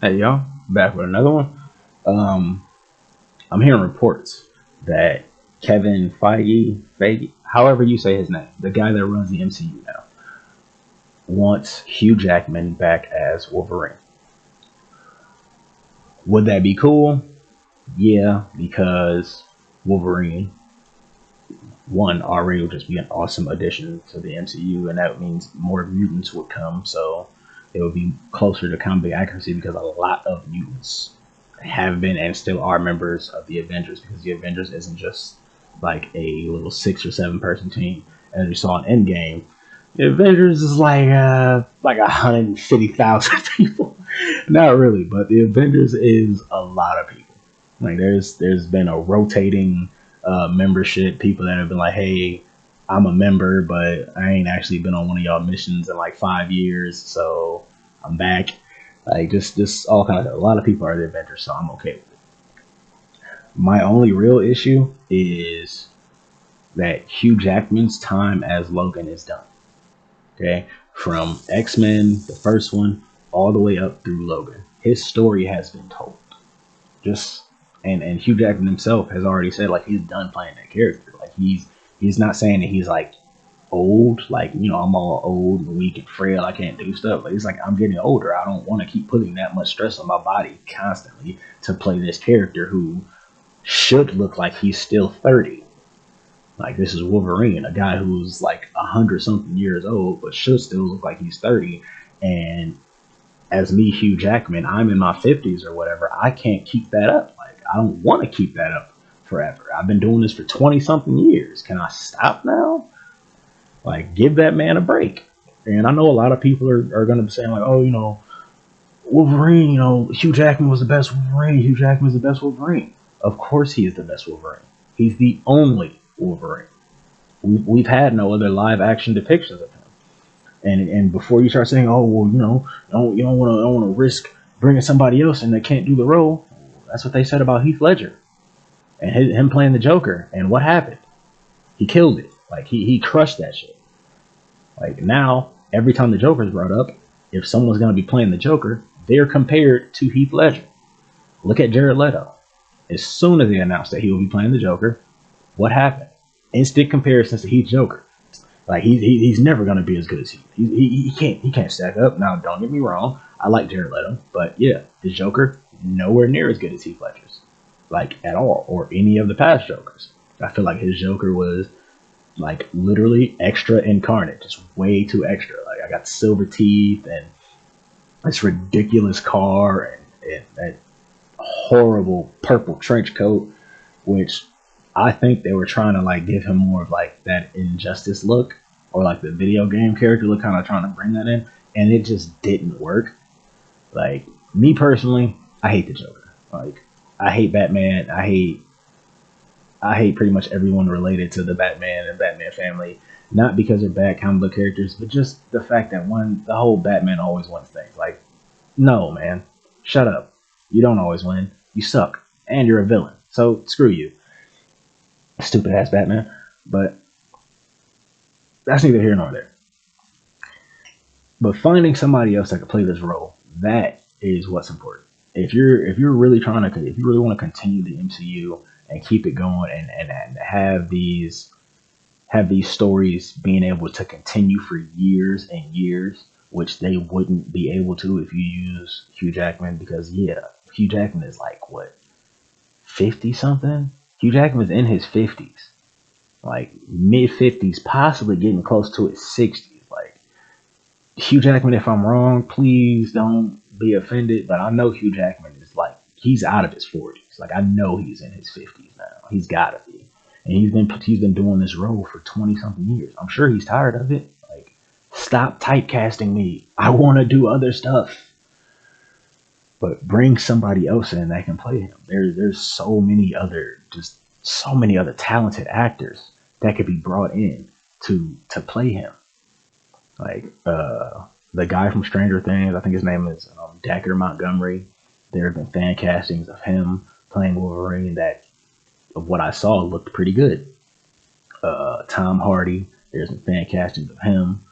Hey y'all, back with another one. Um, I'm hearing reports that Kevin Feige, however you say his name, the guy that runs the MCU now, wants Hugh Jackman back as Wolverine. Would that be cool? Yeah, because Wolverine, one, already would just be an awesome addition to the MCU, and that means more mutants would come, so it would be closer to comic accuracy because a lot of mutants have been and still are members of the Avengers because the Avengers isn't just like a little 6 or 7 person team as we saw in Endgame. The Avengers is like 150,000 people. Not really, but the Avengers is a lot of people. Like there's been a rotating membership. People that have been like, hey, I'm a member, but I ain't actually been on one of y'all missions in like 5 years, so I'm back. Like just all kind of a lot of people are the Avengers, so I'm okay with it. My only real issue is that Hugh Jackman's time as Logan is done. Okay, from X Men, the first one, all the way up through Logan, his story has been told. Just and Hugh Jackman himself has already said like he's done playing that character. Like he's not saying that he's like old, like I'm all old and weak and frail, I can't do stuff. But it's like I'm getting older. I don't want to keep putting that much stress on my body constantly to play this character who should look like he's still 30. Like this is Wolverine, a guy who's like 100 something years old, but should still look like he's 30. And as me, Hugh Jackman, I'm in my 50s or whatever. I can't keep that up. Like I don't want to keep that up forever. I've been doing this for 20 something years. Can I stop now? Like give that man a break. And I know a lot of people are going to be saying like, oh, Wolverine, Hugh Jackman was the best Wolverine. Hugh Jackman was the best Wolverine. Of course he is the best Wolverine. He's the only Wolverine. We've had no other live action depictions of him. And before you start saying, oh well, you don't want to risk bringing somebody else and they can't do the role. That's what they said about Heath Ledger and him playing the Joker. And what happened? He killed it. Like he crushed that shit. Like now, every time the Joker's brought up, if someone's gonna be playing the Joker, they're compared to Heath Ledger. Look at Jared Leto. As soon as they announced that he will be playing the Joker, what happened? Instant comparisons to Heath Joker. Like he's never gonna be as good as he can't stack up. Now don't get me wrong, I like Jared Leto, but yeah, his Joker nowhere near as good as Heath Ledger's, like at all, or any of the past Jokers. I feel like his Joker was like literally extra incarnate, just way too extra. Like I got silver teeth and this ridiculous car and that horrible purple trench coat, which I think they were trying to like give him more of like that injustice look or like the video game character look, kind of trying to bring that in, and it just didn't work. Like me personally, I hate the Joker. Like I hate Batman. I hate pretty much everyone related to the Batman and Batman family. Not because they're bad comic book characters, but just the fact that the whole Batman always wins things. Like, no, man, shut up. You don't always win. You suck, and you're a villain. So screw you, stupid ass Batman. But that's neither here nor there. But finding somebody else that can play this role, that is what's important. If you're really trying to, if you really want to continue the MCU and keep it going and have these stories being able to continue for years and years, which they wouldn't be able to if you use Hugh Jackman, because yeah, Hugh Jackman is like what, 50 something? Hugh Jackman was in his 50s, like mid 50s, possibly getting close to his 60s. Like Hugh Jackman, if I'm wrong, please don't be offended, but I know Hugh Jackman is like he's out of his 40s. Like I know he's in his 50s now. He's got to be, and he's been doing this role for 20 something years. I'm sure he's tired of it. Like stop typecasting me. I want to do other stuff, but bring somebody else in that can play him. There's so many other talented actors that could be brought in to play him. Like the guy from Stranger Things, I think his name is Decker Montgomery. There have been fan castings of him playing Wolverine that, of what I saw, looked pretty good. Tom Hardy, there's been fan castings of him,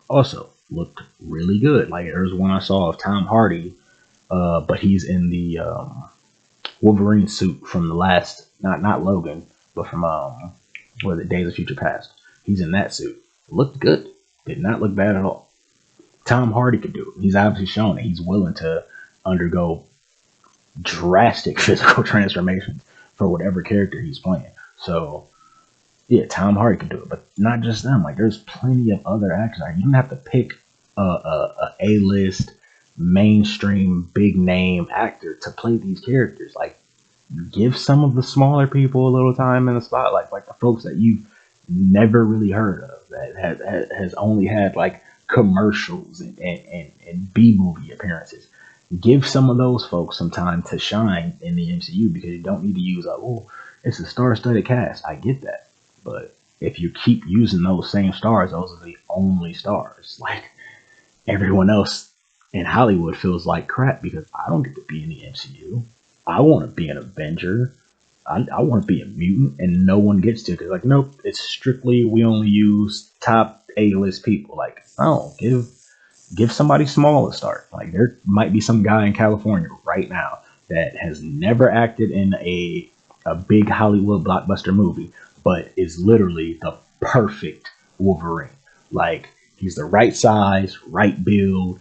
also looked really good. Like there was one I saw of Tom Hardy But he's in the Wolverine suit from the last, not Logan, but from what is it, Days of Future Past. He's in that suit. Looked good. Did not look bad at all. Tom Hardy could do it. He's obviously shown that he's willing to undergo drastic physical transformations for whatever character he's playing. So yeah, Tom Hardy could do it, but not just them. Like there's plenty of other actors. Like, you don't have to pick a list mainstream big name actor to play these characters. Like give some of the smaller people a little time in the spotlight, like the folks that you've never really heard of, that has only had like commercials and B movie appearances. Give some of those folks some time to shine in the MCU because you don't need to use it's a star-studded cast. I get that, but if you keep using those same stars, those are the only stars. Like everyone else in Hollywood feels like crap because I don't get to be in the MCU. I want to be an Avenger. I want to be a mutant, and no one gets to because like nope, it's strictly we only use top A-list people. Like oh, give somebody small a start. Like there might be some guy in California right now that has never acted in a big Hollywood blockbuster movie, but is literally the perfect Wolverine. Like he's the right size, right build,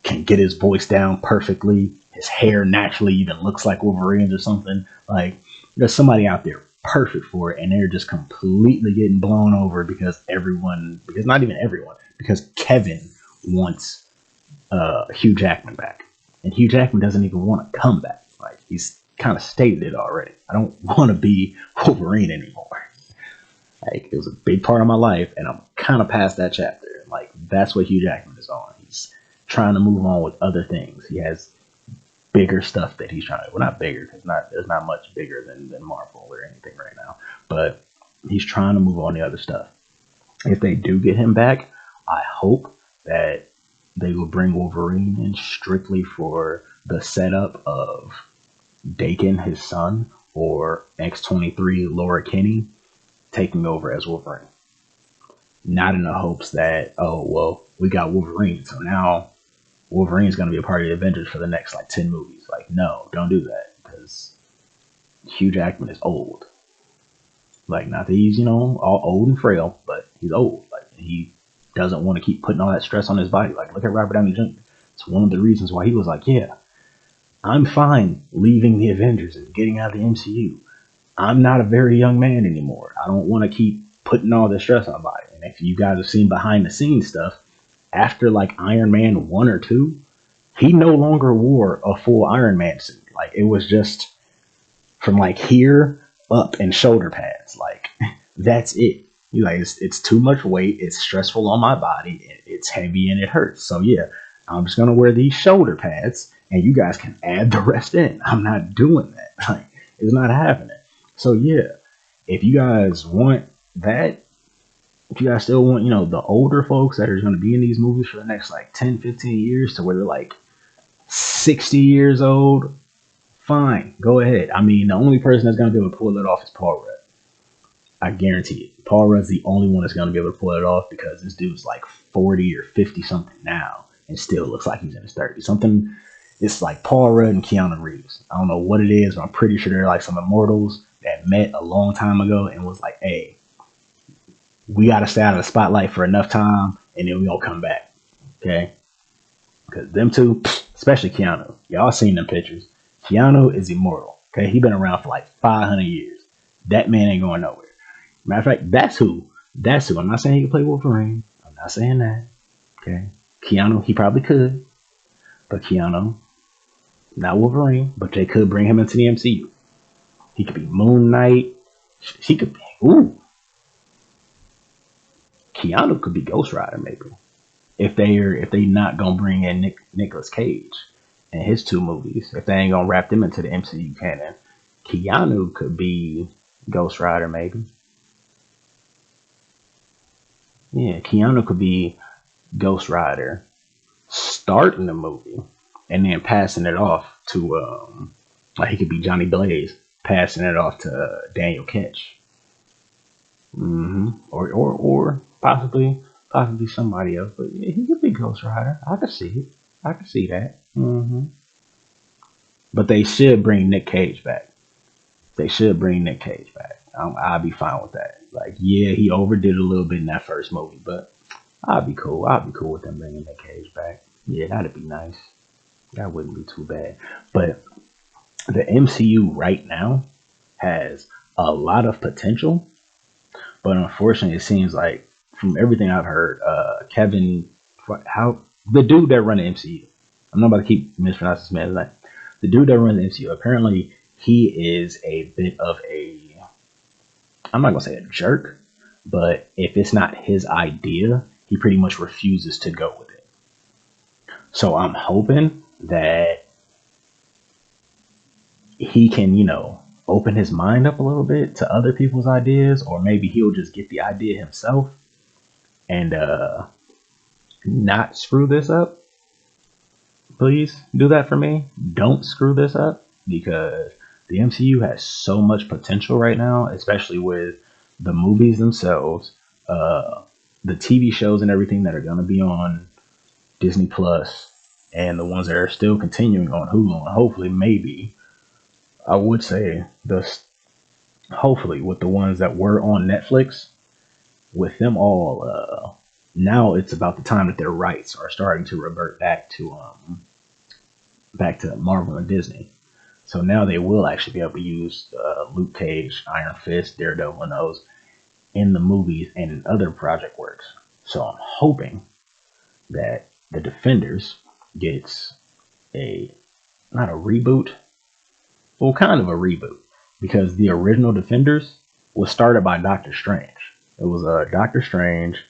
can get his voice down perfectly. His hair naturally even looks like Wolverine's or something. Like there's somebody out there perfect for it, and they're just completely getting blown over because not even everyone, because Kevin wants Hugh Jackman back, and Hugh Jackman doesn't even want to come back. Like he's kind of stated it already. I don't want to be Wolverine anymore. Like it was a big part of my life, and I'm kind of past that chapter. Like that's what Hugh Jackman is on. He's trying to move on with other things. He has bigger stuff that he's trying to. Well, not bigger because there's not much bigger than Marvel or anything right now. But he's trying to move on to other stuff. If they do get him back, I hope that they will bring Wolverine in strictly for the setup of Dakin, his son, or X-23 Laura Kinney taking over as Wolverine. Not in the hopes that, oh, well, we got Wolverine, so now Wolverine's going to be a part of the Avengers for the next like 10 movies. Like, no, don't do that because Hugh Jackman is old. Like, not that he's, all old and frail, but he's old. Like, he doesn't want to keep putting all that stress on his body. Like, look at Robert Downey Jr. It's one of the reasons why he was like, yeah, I'm fine leaving the Avengers and getting out of the MCU. I'm not a very young man anymore. I don't want to keep putting all this stress on my body. And if you guys have seen behind the scenes stuff, after like Iron Man 1 or 2, he no longer wore a full Iron Man suit. Like it was just from like here up and shoulder pads. Like that's it. You like it's too much weight. It's stressful on my body. It's heavy and it hurts. So yeah, I'm just gonna wear these shoulder pads, and you guys can add the rest in. I'm not doing that. Like it's not happening. So yeah, if you guys want that, if you guys still want, the older folks that are going to be in these movies for the next like 10, 15 years to where they're like 60 years old, fine, go ahead. I mean, the only person that's going to be able to pull it off is Paul Rudd. I guarantee it. Paul Rudd's the only one that's going to be able to pull it off because this dude's like 40 or 50 something now and still looks like he's in his 30s. Something, it's like Paul Rudd and Keanu Reeves. I don't know what it is, but I'm pretty sure they're like some immortals that met a long time ago and was like, hey, we got to stay out of the spotlight for enough time and then we're going to come back. Okay? Because them two, especially Keanu, y'all seen them pictures. Keanu is immortal. Okay? He been around for like 500 years. That man ain't going nowhere. Matter of fact, that's who. I'm not saying he can play Wolverine. I'm not saying that. Okay? Keanu, he probably could. But Keanu, not Wolverine, but they could bring him into the MCU. He could be Moon Knight. He could be, Keanu could be Ghost Rider maybe. If they not gonna bring in Nicolas Cage and his 2 movies, if they ain't gonna wrap them into the MCU canon, Keanu could be Ghost Rider maybe. Yeah, Keanu could be Ghost Rider, starting the movie, and then passing it off to like he could be Johnny Blaze, passing it off to Daniel Ketch. Or possibly somebody else, but yeah, he could be Ghost Rider. I could see it. I could see that. But they should bring Nick Cage back. They should bring Nick Cage back. I'll be fine with that. Like, yeah, he overdid a little bit in that first movie, but I'll be cool. I'll be cool with them bringing Nick Cage back. Yeah, that'd be nice. That wouldn't be too bad. But the MCU right now has a lot of potential, but unfortunately, it seems like from everything I've heard, Kevin, how the dude that run the MCU, I'm not about to keep mispronouncing this man's name. The dude that runs the MCU, apparently, he is a bit of a, I'm not gonna say a jerk, but if it's not his idea, he pretty much refuses to go with it. So I'm hoping that he can, open his mind up a little bit to other people's ideas, or maybe he'll just get the idea himself and not screw this up. Please do that for me. Don't screw this up because the MCU has so much potential right now, especially with the movies themselves, the TV shows and everything that are going to be on Disney Plus, and the ones that are still continuing on Hulu, and hopefully, maybe I would say hopefully with the ones that were on Netflix, with them all, now it's about the time that their rights are starting to revert back to Marvel and Disney. So now they will actually be able to use Luke Cage, Iron Fist, Daredevil, and those in the movies and in other project works. So I'm hoping that the Defenders gets a not a reboot, well, kind of a reboot, because the original Defenders was started by Doctor Strange. It was Doctor Strange,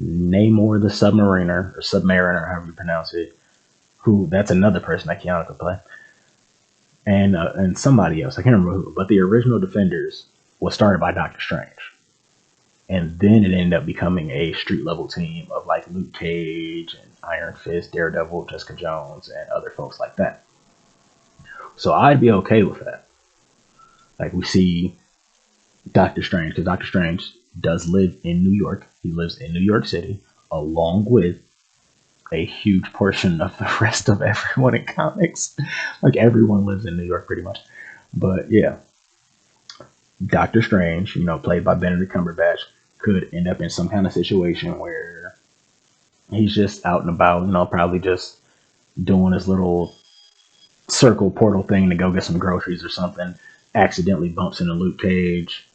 Namor the Submariner, or Submariner, however you pronounce it. Who that's another person that Keanu could play, and somebody else. I can't remember who, but the original Defenders was started by Doctor Strange, and then it ended up becoming a street level team of like Luke Cage and Iron Fist, Daredevil, Jessica Jones, and other folks like that. So I'd be okay with that. Like we see Doctor Strange, because Doctor Strange does live in New York. He lives in New York City, along with a huge portion of the rest of everyone in comics. Like everyone lives in New York pretty much. But yeah, Doctor Strange, played by Benedict Cumberbatch, could end up in some kind of situation where he's just out and about, probably just doing his little circle portal thing to go get some groceries or something, accidentally bumps into Luke Cage,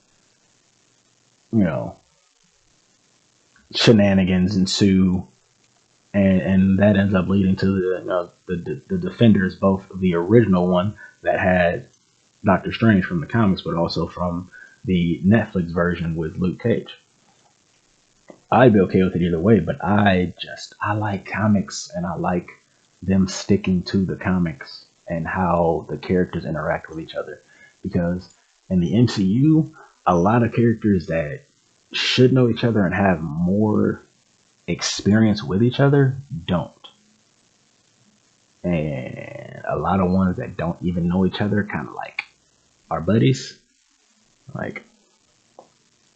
you know, shenanigans ensue, and that ends up leading to the Defenders, both the original one that had Doctor Strange from the comics, but also from the Netflix version with Luke Cage. I'd be okay with it either way, but I like comics and I like them sticking to the comics and how the characters interact with each other. Because in the MCU, a lot of characters that should know each other and have more experience with each other don't. And a lot of ones that don't even know each other kind of like are buddies. Like,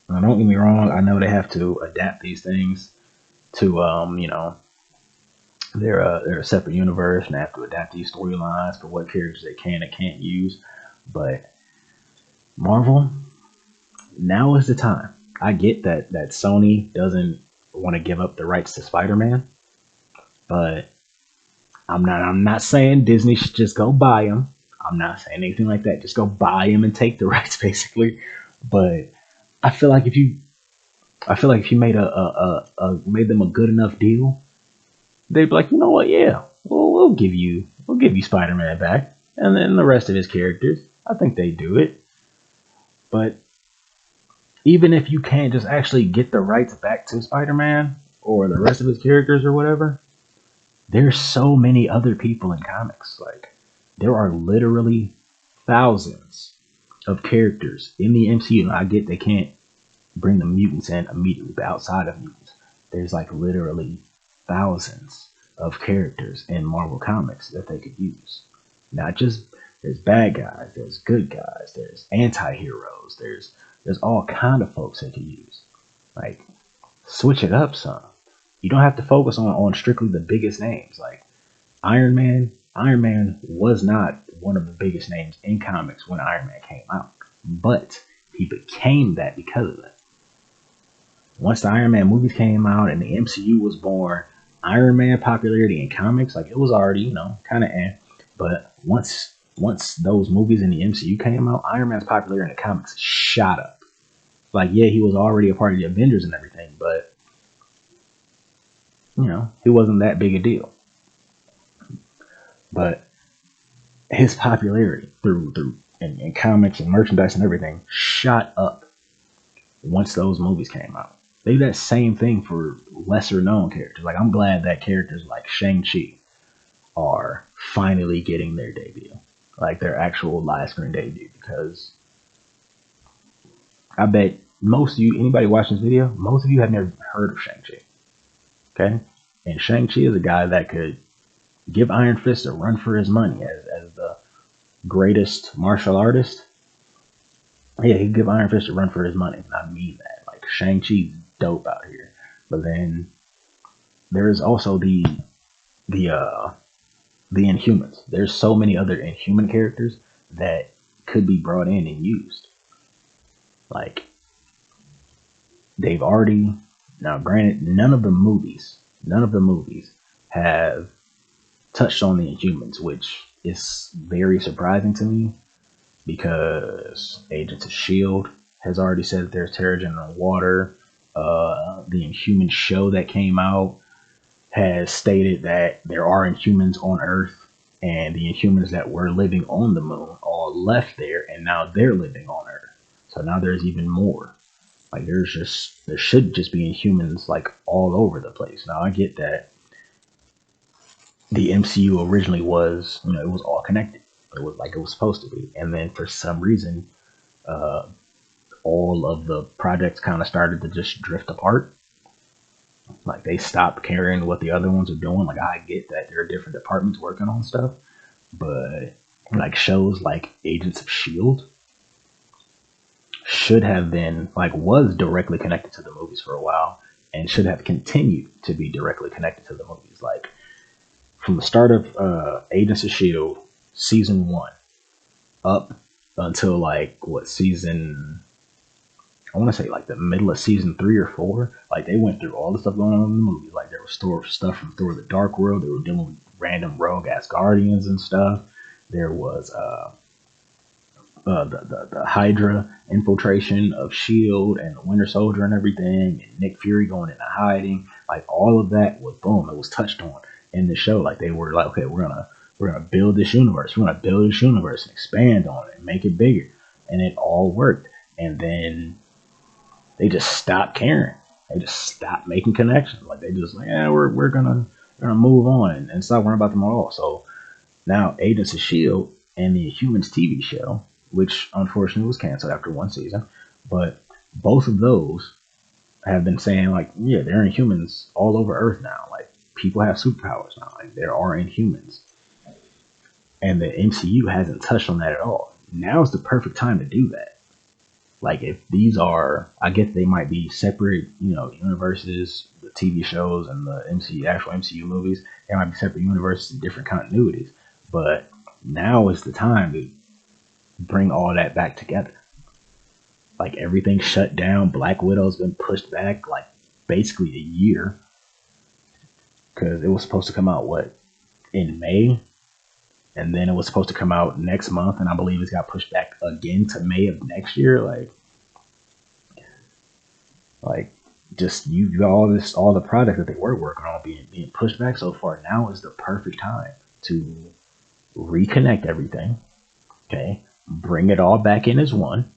now don't get me wrong, I know they have to adapt these things to they're a separate universe and they have to adapt these storylines for what characters they can and can't use. But Marvel, now is the time. I get that Sony doesn't want to give up the rights to Spider-Man, but I'm not saying Disney should just go buy them. I'm not saying anything like that. Just go buy them and take the rights, basically. But I feel like if you made made them a good enough deal, they'd be like, you know what, yeah, we'll give you Spider-Man back, and then the rest of his characters. I think they do it. But even if you can't just actually get the rights back to Spider-Man or the rest of his characters or whatever, there's so many other people in comics. Like, there are literally thousands of characters in the MCU. I get they can't bring the mutants in immediately, but outside of mutants, there's like literally thousands of characters in Marvel Comics that they could use. Not just there's bad guys, there's good guys, there's anti-heroes, there's all kind of folks they could use. Like, switch it up some. You don't have to focus on strictly the biggest names. Like Iron Man. Iron Man was not one of the biggest names in comics when Iron Man came out. But he became that because of it. Once the Iron Man movies came out and the MCU was born, Iron Man popularity in comics, like it was already, kind of but once those movies in the MCU came out, Iron Man's popularity in the comics shot up. Like, yeah, he was already a part of the Avengers and everything, but he wasn't that big a deal. But his popularity through in comics and merchandise and everything shot up once those movies came out. They do that same thing for lesser known characters. Like, I'm glad that characters like Shang-Chi are finally getting their debut, like their actual live screen debut, because I bet most of you, anybody watching this video, most of you have never heard of Shang-Chi. Okay? And Shang-Chi is a guy that could give Iron Fist a run for his money as the greatest martial artist. Yeah, he'd give Iron Fist a run for his money. And I mean that. Like, Shang-Chi's dope out here. But then there's also the Inhumans. There's so many other Inhuman characters that could be brought in and used. Like, they've already, now granted, none of the movies have touched on the Inhumans, which is very surprising to me because Agents of S.H.I.E.L.D. has already said that there's Terrigen in the water. The Inhuman show that came out has stated that there are Inhumans on Earth, and the Inhumans that were living on the moon all left there, and now they're living on Earth. So now there's even more. Like, there should just be Inhumans like all over the place. Now I get that the MCU originally was, it was all connected. It was like it was supposed to be, and then for some reason, all of the projects kind of started to just drift apart. Like, they stopped caring what the other ones are doing. Like, I get that there are different departments working on stuff, but like shows like Agents of S.H.I.E.L.D. should have been, like, was directly connected to the movies for a while and should have continued to be directly connected to the movies. Like, from the start of Agents of S.H.I.E.L.D. season 1 up until like season, I want to say like the middle of season 3 or 4, like they went through all the stuff going on in the movies. Like, there was stuff from Thor: The Dark World. They were dealing with random rogue Asgardians and stuff. There was the Hydra infiltration of S.H.I.E.L.D. and the Winter Soldier and everything, and Nick Fury going into hiding. Like, all of that was, boom, it was touched on in the show. Like, they were like, okay, we're gonna build this universe. We're gonna build this universe and expand on it and make it bigger. And it all worked. And then they just stopped caring. They just stopped making connections. Like, they just like, yeah, we're gonna move on and stop worrying about them at all. So now Agents of S.H.I.E.L.D. and the Inhumans TV show, which unfortunately was canceled after one season, but both of those have been saying, like, yeah, there are Inhumans all over Earth now. Like, people have superpowers now. Like, there are Inhumans. And the MCU hasn't touched on that at all. Now is the perfect time to do that. Like, if these are, I guess they might be separate, universes, the TV shows and the actual MCU movies, they might be separate universes and different continuities. But now is the time to bring all that back together. Like, everything shut down. Black Widow's been pushed back like basically a year because it was supposed to come out in May, and then it was supposed to come out next month, and I believe it's got pushed back again to May of next year. Like just you got all the product that they were working on being pushed back so far. Now is the perfect time to reconnect everything. Okay, bring it all back in as one,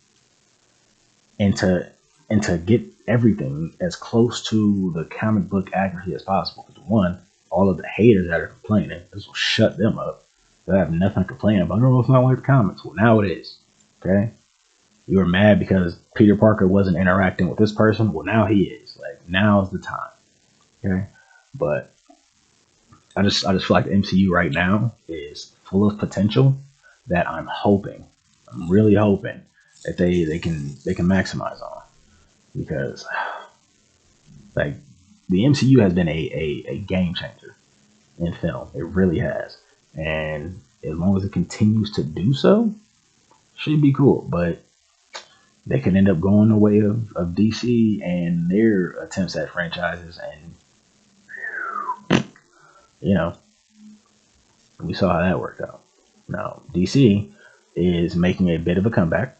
and to get everything as close to the comic book accuracy as possible. Because one, all of the haters that are complaining, this will shut them up. They have nothing to complain about. Oh, it's not like the comics. Well, now it is. Okay, you were mad because Peter Parker wasn't interacting with this person. Well, now he is. Like, now's the time. Okay, but I just feel like the MCU right now is full of potential that I'm really hoping that they can maximize on, because like the MCU has been a game changer in film. It really has. And as long as it continues to do so, should be cool. But they could end up going the way of DC and their attempts at franchises, and you know, we saw how that worked out. Now DC is making a bit of a comeback,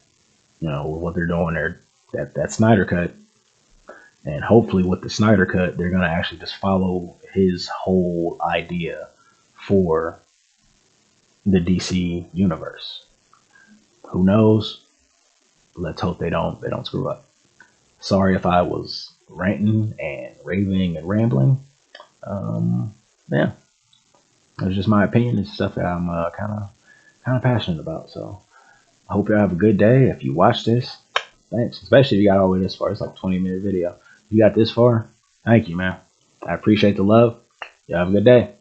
with what they're doing there, that Snyder cut, and hopefully with the Snyder cut, they're gonna actually just follow his whole idea for the DC universe. Who knows? Let's hope they don't screw up. Sorry if I was ranting and raving and rambling. Yeah, it's just my opinion. It's stuff that I'm kind of passionate about. So I hope you have a good day. If you watch this, thanks. Especially if you got all the way this far. It's like a 20-minute video. If you got this far, thank you, man. I appreciate the love. You have a good day.